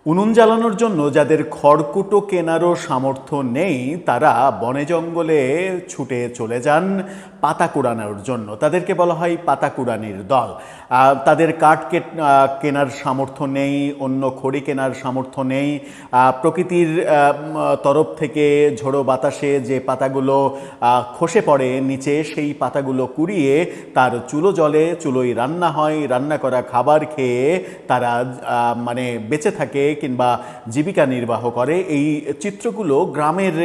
উনুন জ্বালানোর জন্য যাদের খড়কুটো কেনারও সামর্থ্য নেই তারা বনে জঙ্গলে ছুটে চলে যান পাতা কুড়ানোর জন্য। তাদেরকে বলা হয় পাতা কুড়ানির দল। তাদের কাঠ কেনার সামর্থ্য নেই, অন্য খড়ি কেনার সামর্থ্য নেই। প্রকৃতির তরফ থেকে ঝোড়ো বাতাসে যে পাতাগুলো খসে পড়ে নিচে, সেই পাতাগুলো কুড়িয়ে তার চুলো জলে, চুলোয় রান্না হয়, রান্না করা খাবার খেয়ে তারা মানে বেঁচে থাকে কিংবা জীবিকা নির্বাহ করে। এই চিত্রগুলো গ্রামের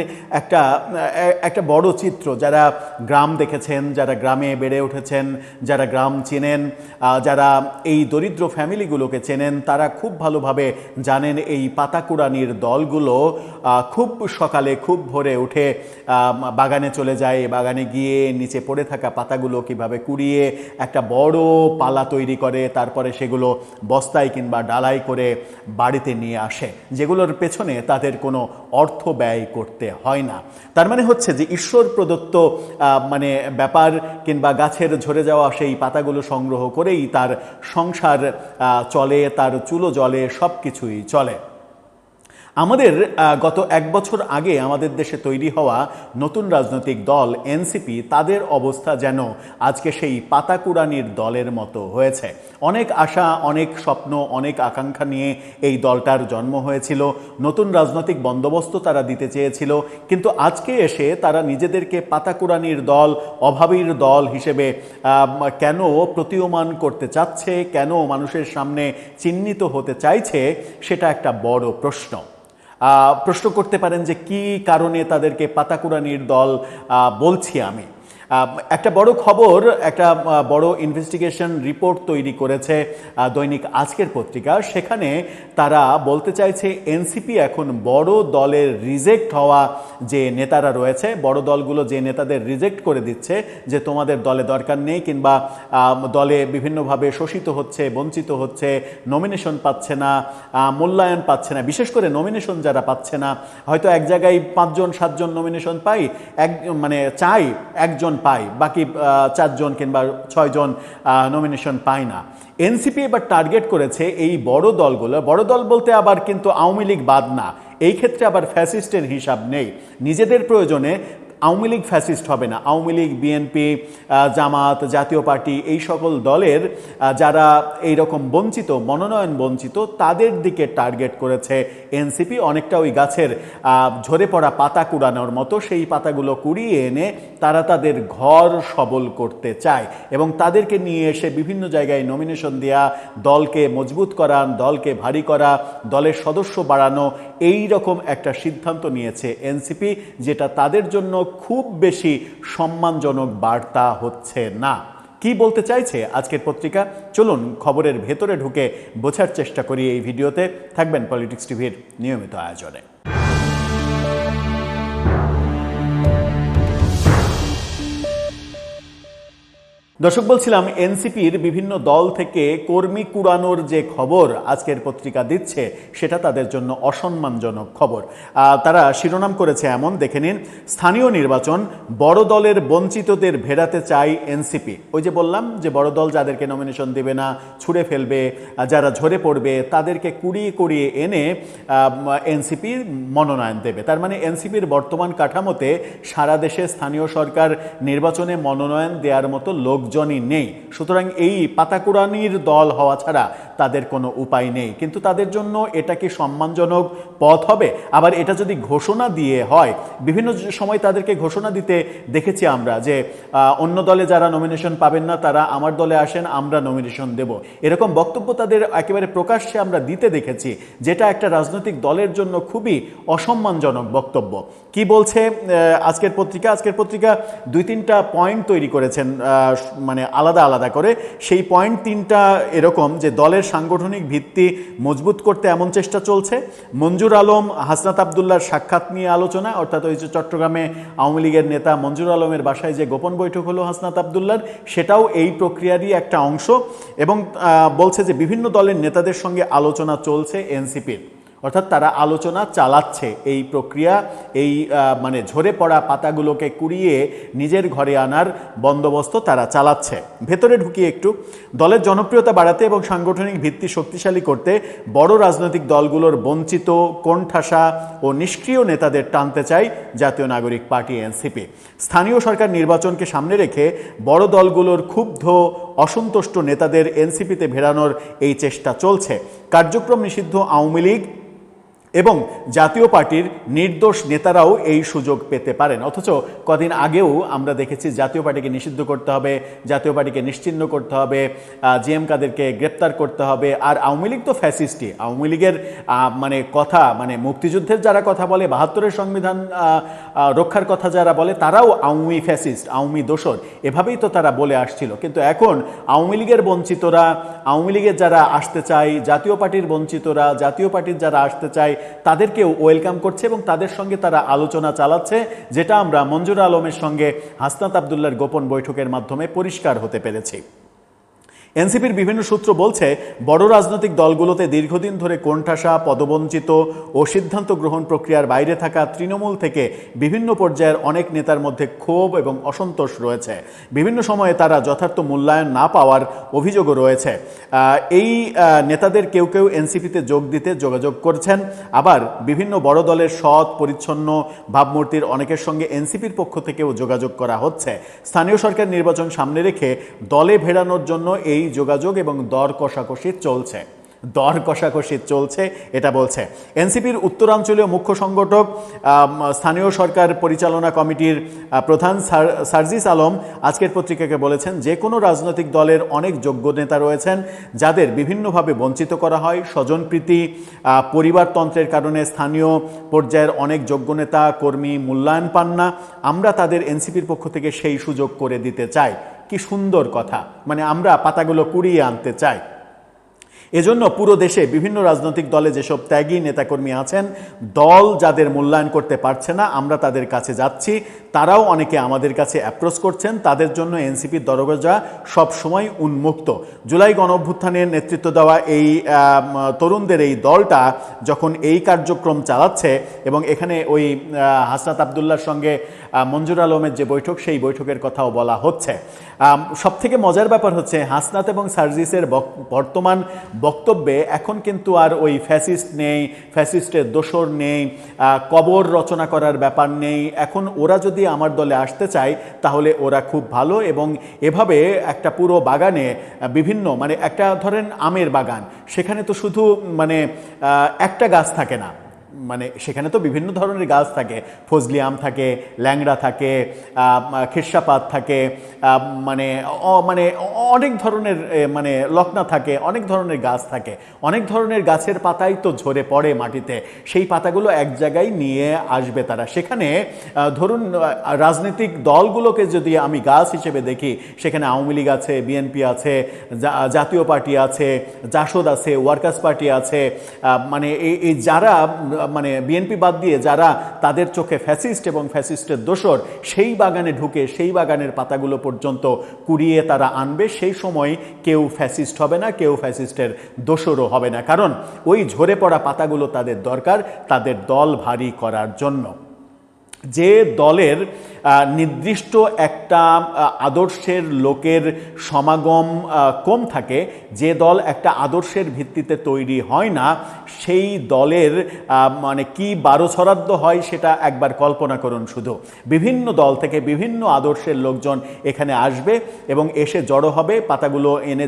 একটা বড় চিত্র। যারা গ্রাম দেখেছেন, যারা গ্রামে বেড়ে উঠেছেন, যারা গ্রাম চেনেন, যারা এই দরিদ্র ফ্যামিলিগুলোকে চেনেন, তারা খুব ভালোভাবে জানেন এই পাতা কুড়ানির দলগুলো খুব সকালে খুব ভোরে উঠে বাগানে চলে যায়। বাগানে গিয়ে নিচে পড়ে থাকা পাতাগুলো কিভাবে কুড়িয়ে একটা বড় পালা তৈরি করে, তারপরে সেগুলো বস্তায় কিংবা ডালাই করে বাড়িতে নিয়ে আসে, যেগুলোর পেছনে তাদের কোনো অর্থ ব্যয় করতে হয় না। তার মানে হচ্ছে যে ঈশ্বর প্রদত্ত মানে ব্যাপার, কিংবা গাছের ঝরে যাওয়া সেই পাতাগুলো সংগ্রহ করেই তার সংসার চলে, তার চুলো জ্বলে, সব কিছুই চলে। আমাদের গত এক বছর আগে আমাদের দেশে তৈরি হওয়া নতুন রাজনৈতিক দল এনসিপি, তাদের অবস্থা যেন আজকে সেই পাতা কুড়ানির দলের মতো হয়েছে। অনেক আশা, অনেক স্বপ্ন, অনেক আকাঙ্ক্ষা নিয়ে এই দলটার জন্ম হয়েছিল। নতুন রাজনৈতিক বন্দোবস্ত তারা দিতে চেয়েছিল, কিন্তু আজকে এসে তারা নিজেদেরকে পাতা কুড়ানির দল, অভাবীর দল হিসেবে কেন প্রতীয়মান করতে চাচ্ছে, কেন মানুষের সামনে চিহ্নিত হতে চাইছে, সেটা একটা বড় প্রশ্ন। প্রশ্ন করতে পারেন যে কি কারণে তাদেরকে পাতা কুড়ানির দল বলছি আমি। একটা বড় খবর, একটা বড় ইনভেস্টিগেশন রিপোর্ট তৈরি করেছে দৈনিক আজকের পত্রিকা। সেখানে তারা বলতে চাইছে এনসিপি এখন বড় দলের রিজেক্ট হওয়া যে নেতারা রয়েছে, বড় দলগুলো যে নেতাদের রিজেক্ট করে দিচ্ছে যে তোমাদের দলে দরকার নেই, কিংবা দলে বিভিন্নভাবে শোষিত হচ্ছে, বঞ্চিত হচ্ছে, নমিনেশন পাচ্ছে না, মূল্যায়ন পাচ্ছে না। বিশেষ করে নমিনেশন যারা পাচ্ছে না, হয়তো এক জায়গায় 5 জন 7 জন নমিনেশন পাই, চাই একজন পাই, বাকি 4 জন কিংবা 6 জন নমিনেশন পায় না। এনসিপি এবার টার্গেট করেছে এই বড় দলগুলো। বড় দল বলতে আবার কিন্তু আওয়ামী লীগ বাদ না, এই ক্ষেত্রে আবার ফ্যাসিস্টের হিসাব নেই। নিজেদের প্রয়োজনে আওয়ামী লীগ ফ্যাসিস্ট হবে না। আওয়ামী লীগ, বিএনপি, জামাত, জাতীয় পার্টি, এই সকল দলের যারা এইরকম বঞ্চিত, মনোনয়ন বঞ্চিত, তাদের দিকে টার্গেট করেছে এনসিপি। অনেকটা ওই গাছের ঝরে পড়া পাতা কুড়ানোর মতো। সেই পাতাগুলো কুড়িয়ে এনে তারা তাদের ঘর সবল করতে চায় এবং তাদেরকে নিয়ে এসে বিভিন্ন জায়গায় নমিনেশন দেওয়া, দলকে মজবুত করা, দলকে ভারী করা, দলের সদস্য বাড়ানো, এই রকম একটা সিদ্ধান্ত নিয়েছে এনসিপি, যেটা তাদের জন্য খুব বেশি সম্মানজনক বার্তা হচ্ছে না। কি বলতে চাইছে আজকের পত্রিকা, চলুন খবরের ভেতরে ঢুকে বোঝার চেষ্টা করি এই ভিডিওতে। থাকবেন পলিটিক্স টিভির নিয়মিত আয়োজনে। দর্শক, বলছিলাম এনসিপির বিভিন্ন দল থেকে কর্মী কুড়ানোর যে খবর আজকের পত্রিকা দিচ্ছে, সেটা তাদের জন্য অসম্মানজনক খবর। তারা শিরোনাম করেছে এমন, দেখে নিন, স্থানীয় নির্বাচন, বড় দলের বঞ্চিতদের ভেড়াতে চাই এনসিপি। ওই যে বললাম যে বড় দল যাদেরকে নমিনেশন দেবে না, ছুঁড়ে ফেলবে, যারা ঝরে পড়বে, তাদেরকে কুড়িয়ে কুড়িয়ে এনে এনসিপি মনোনয়ন দেবে। তার মানে এনসিপির বর্তমান কাঠামোতে সারা দেশে স্থানীয় সরকার নির্বাচনে মনোনয়ন দেওয়ার মতো লোকজনই নেই। সুতরাং এই পাতাকুড়ানির দল হওয়া ছাড়া তাদের কোনো উপায় নেই। কিন্তু তাদের জন্য এটা কি সম্মানজনক পথ হবে? আবার এটা যদি ঘোষণা দিয়ে হয়, বিভিন্ন সময় তাদেরকে ঘোষণা দিতে দেখেছি আমরা যে অন্য দলে যারা নমিনেশন পাবেন না তারা আমার দলে আসেন, আমরা নমিনেশন দেব, এরকম বক্তব্য তাদের একেবারে প্রকাশ্যে আমরা দিতে দেখেছি, যেটা একটা রাজনৈতিক দলের জন্য খুবই অসম্মানজনক বক্তব্য। কি বলছে আজকের পত্রিকা? আজকের পত্রিকা 2-3টা পয়েন্ট তৈরি করেছেন, মানে আলাদা আলাদা করে। সেই পয়েন্ট 3টা এরকম যে দলের সাংগঠনিক ভিত্তি মজবুত করতে এমন চেষ্টা চলছে। মঞ্জুর আলম, হাসনাত আবদুল্লাহর সাক্ষাৎ নিয়ে আলোচনা, অর্থাৎ ওই যে চট্টগ্রামে আওয়ামী লীগের নেতা মঞ্জুর আলমের বাসায় যে গোপন বৈঠক হলো হাসনাত আবদুল্লাহর, সেটাও এই প্রক্রিয়ারই একটা অংশ। এবং বলছে যে বিভিন্ন দলের নেতাদের সঙ্গে আলোচনা চলছে এনসিপির। অর্থাৎ তারা আলোচনা চালাচ্ছে, এই প্রক্রিয়া, এই মানে ঝরে পড়া পাতাগুলোকে কুড়িয়ে নিজের ঘরে আনার বন্দোবস্ত তারা চালাচ্ছে। ভেতরে ঢুকি একটু। দলের জনপ্রিয়তা বাড়াতে এবং সাংগঠনিক ভিত্তি শক্তিশালী করতে বড় রাজনৈতিক দলগুলোর বঞ্চিত, কোণঠাসা ও নিষ্ক্রিয় নেতাদের টানতে চায় জাতীয় নাগরিক পার্টি এনসিপি। স্থানীয় সরকার নির্বাচনকে সামনে রেখে বড় দলগুলোর ক্ষুব্ধ, অসন্তুষ্ট নেতাদের এনসিপিতে ভেড়ানোর এই চেষ্টা চলছে। কার্যক্রম নিষিদ্ধ আওয়ামী লীগ এবং জাতীয় পার্টির নির্দোষ নেতারাও এই সুযোগ পেতে পারেন। অথচ কদিন আগেও আমরা দেখেছি জাতীয় পার্টিকে নিষিদ্ধ করতে হবে, জাতীয় পার্টিকে নিশ্চিহ্ন করতে হবে, জিএম কাদেরকে গ্রেপ্তার করতে হবে। আর আওয়ামী লীগ তো ফ্যাসিস্টই। আওয়ামী লীগের মানে কথা, মানে মুক্তিযুদ্ধের যারা কথা বলে, ৭২-এর সংবিধান রক্ষার কথা যারা বলে, তারাও আওয়ামী ফ্যাসিস্ট, আওয়ামী দোসর, এভাবেই তো তারা বলে আসছিল। কিন্তু এখন আওয়ামী লীগের বঞ্চিতরা, আওয়ামী লীগের যারা আসতে চায়, জাতীয় পার্টির বঞ্চিতরা, জাতীয় পার্টির যারা আসতে চায়, তাদেরকেও ওয়েলকাম করছে এবং তাদের সঙ্গে তারা আলোচনা চালাচ্ছে, যেটা আমরা মঞ্জুর আলমের সঙ্গে হাসনাত আবদুল্লাহর গোপন বৈঠকের মাধ্যমে পরিষ্কার হতে পেরেছি। এনসিপির বিভিন্ন সূত্র বলছে, বড় রাজনৈতিক দলগুলোতে দীর্ঘদিন ধরে কোণঠাসা, পদবঞ্চিত ও সিদ্ধান্ত গ্রহণ প্রক্রিয়ার বাইরে থাকা তৃণমূল থেকে বিভিন্ন পর্যায়ের অনেক নেতার মধ্যে ক্ষোভ এবং অসন্তোষ রয়েছে। বিভিন্ন সময়ে তারা যথার্থ মূল্যায়ন না পাওয়ার অভিযোগও রয়েছে। এই নেতাদের কেউ কেউ এনসিপিতে যোগ দিতে যোগাযোগ করছেন, আবার বিভিন্ন বড় দলের সৎ, পরিচ্ছন্ন ভাবমূর্তির অনেকের সঙ্গে এনসিপির পক্ষ থেকেও যোগাযোগ করা হচ্ছে। স্থানীয় সরকার নির্বাচন সামনে রেখে দলে ভেড়ানোর জন্য এই যোগাযোগ এবং দর কষাকষি চলছে, এটা বলছে এনসিপির উত্তরাঞ্চলীয় মুখ্য সংগঠক, স্থানীয় সরকার পরিচালনা কমিটির প্রধান সার্জিস আলম আজকের পত্রিকাকে বলেছেন, যে কোনো রাজনৈতিক দলের অনেক যোগ্য নেতা রয়েছেন যাদের বিভিন্নভাবে বঞ্চিত করা হয়। স্বজনপ্রীতি, পরিবারতন্ত্রের কারণে স্থানীয় পর্যায়ের অনেক যোগ্য নেতা কর্মী মূল্যায়ন পান না। আমরা তাদের এনসিপির পক্ষ থেকে সেই সুযোগ করে দিতে চাই। কি সুন্দর কথা, মানে আমরা পাতাগুলো কুড়িয়ে আনতে চাই। এজন্য পুরো দেশে বিভিন্ন রাজনৈতিক দলে যেসব ত্যাগী নেতাকর্মী আছেন, দল যাদের মূল্যায়ন করতে পারছে না, আমরা তাদের কাছে যাচ্ছি, তারাও অনেকে আমাদের কাছে অ্যাপ্রোচ করছেন। তাদের জন্য এনসিপির দরজা সবসময় উন্মুক্ত। জুলাই গণঅভ্যুত্থানের নেতৃত্ব দেওয়া এই তরুণদের এই দলটা যখন এই কার্যক্রম চালাচ্ছে, এবং এখানে ওই হাসনাত আবদুল্লাহর সঙ্গে মঞ্জুর আলমের যে বৈঠক, সেই বৈঠকের কথাও বলা হচ্ছে। সবথেকে মজার ব্যাপার হচ্ছে, হাসনাত এবং সার্জিসের বর্তমান বক্তব্যে এখন কিন্তু আর ওই ফ্যাসিস্ট নেই, ফ্যাসিস্টের দোসর নেই, কবর রচনা করার ব্যাপার নেই। এখন ওরা যদি আমার দলে আসতে চায় তাহলে ওরা খুব ভালো, এবং এভাবে একটা পুরো বাগানে বিভিন্ন, মানে একটা ধরেন আমের বাগান, সেখানে তো শুধু মানে একটা গাছ থাকে না, মানে সেখানে তো বিভিন্ন ধরনের গাছ থাকে, ফজলি আম থাকে, ল্যাংড়া থাকে, খেরসাপাত থাকে, মানে অনেক ধরনের, মানে লকনা থাকে, অনেক ধরনের গাছ থাকে। অনেক ধরনের গাছের পাতাই তো ঝরে পড়ে মাটিতে, সেই পাতাগুলো এক জায়গায় নিয়ে আসবে তারা। সেখানে ধরুন রাজনৈতিক দলগুলোকে যদি আমি গাছ হিসেবে দেখি, সেখানে আওয়ামী লীগ আছে, বিএনপি আছে, জাতীয় পার্টি আছে, জাসদ আছে, ওয়ার্কার্স পার্টি আছে, মানে এই যারা, মানে বিএনপি বাদ দিয়ে যারা তাদের চোখে ফ্যাসিস্ট এবং ফ্যাসিস্টের দোসর, সেই বাগানে ঢুকে সেই বাগানের পাতাগুলো পর্যন্ত কুড়িয়ে তারা আনবে। সেই সময় কেউ ফ্যাসিস্ট হবে না, কেউ ফ্যাসিস্টের দোসরও হবে না, কারণ ওই ঝরে পড়া পাতাগুলো তাদের দরকার তাদের দল ভারী করার জন্য। যে দলের নির্দিষ্ট একটা আদর্শের লোকের সমাগম কম থাকে, যে দল একটা আদর্শের ভিত্তিতে তৈরি হয় না, সেই দলের মানে কি বারোছড়াদ্য হয় সেটা একবার কল্পনা করুন। শুধু বিভিন্ন দল থেকে বিভিন্ন আদর্শের লোকজন এখানে আসবে এবং এসে জড়ো হবে, পাতাগুলো এনে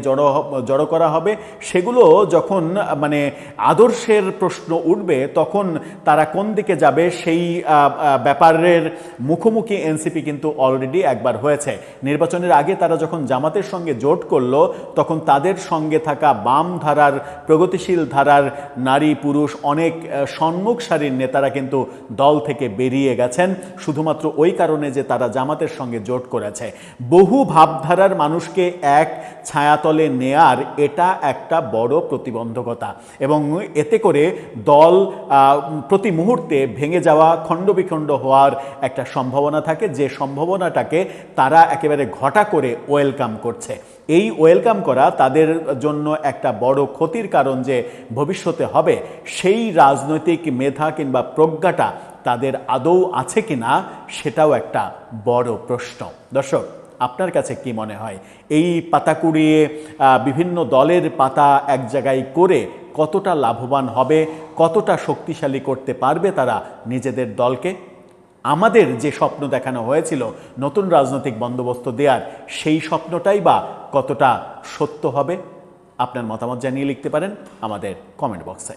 জড়ো করা হবে। সেগুলো যখন মানে আদর্শের প্রশ্ন উঠবে, তখন তারা কোন দিকে যাবে সেই ব্যাপারের মুখোমুখি এনসিপি কিন্তু অলরেডি একবার হয়েছে। নির্বাচনের আগে তারা যখন জামাতের সঙ্গে জোট করলো, তখন তাদের সঙ্গে থাকা বাম ধারার, প্রগতিশীল ধারার নারী পুরুষ অনেক সম্মুখ সারির নেতারা কিন্তু দল থেকে বেরিয়ে গেছেন, শুধুমাত্র ওই কারণে যে তারা জামাতের সঙ্গে জোট করেছে। বহু ভাবধারার মানুষকে এক ছায়াতলে নেয়ার এটা একটা বড় প্রতিবন্ধকতা, এবং এতে করে দল প্রতি মুহূর্তে ভেঙে যাওয়া, খণ্ডবিখণ্ড হওয়া হওয়ার একটা সম্ভাবনা থাকে, যে সম্ভাবনাটাকে তারা একেবারে ঘটা করে ওয়েলকাম করছে। এই ওয়েলকাম করা তাদের জন্য একটা বড় ক্ষতির কারণ যে ভবিষ্যতে হবে, সেই রাজনৈতিক মেধা কিংবা প্রজ্ঞাটা তাদের আদৌ আছে কিনা সেটাও একটা বড় প্রশ্ন। দর্শক, আপনার কাছে কি মনে হয়, এই পাতা কুড়িয়ে বিভিন্ন দলের পাতা এক জায়গায় করে কতটা লাভবান হবে, কতটা শক্তিশালী করতে পারবে তারা নিজেদের দলকে? আমাদের যে স্বপ্ন দেখানো হয়েছিল নতুন রাজনৈতিক বন্দোবস্ত দেওয়ার, সেই স্বপ্নটাই বা কতটা সত্য হবে? আপনার মতামত জানিয়ে লিখতে পারেন আমাদের কমেন্ট বক্সে।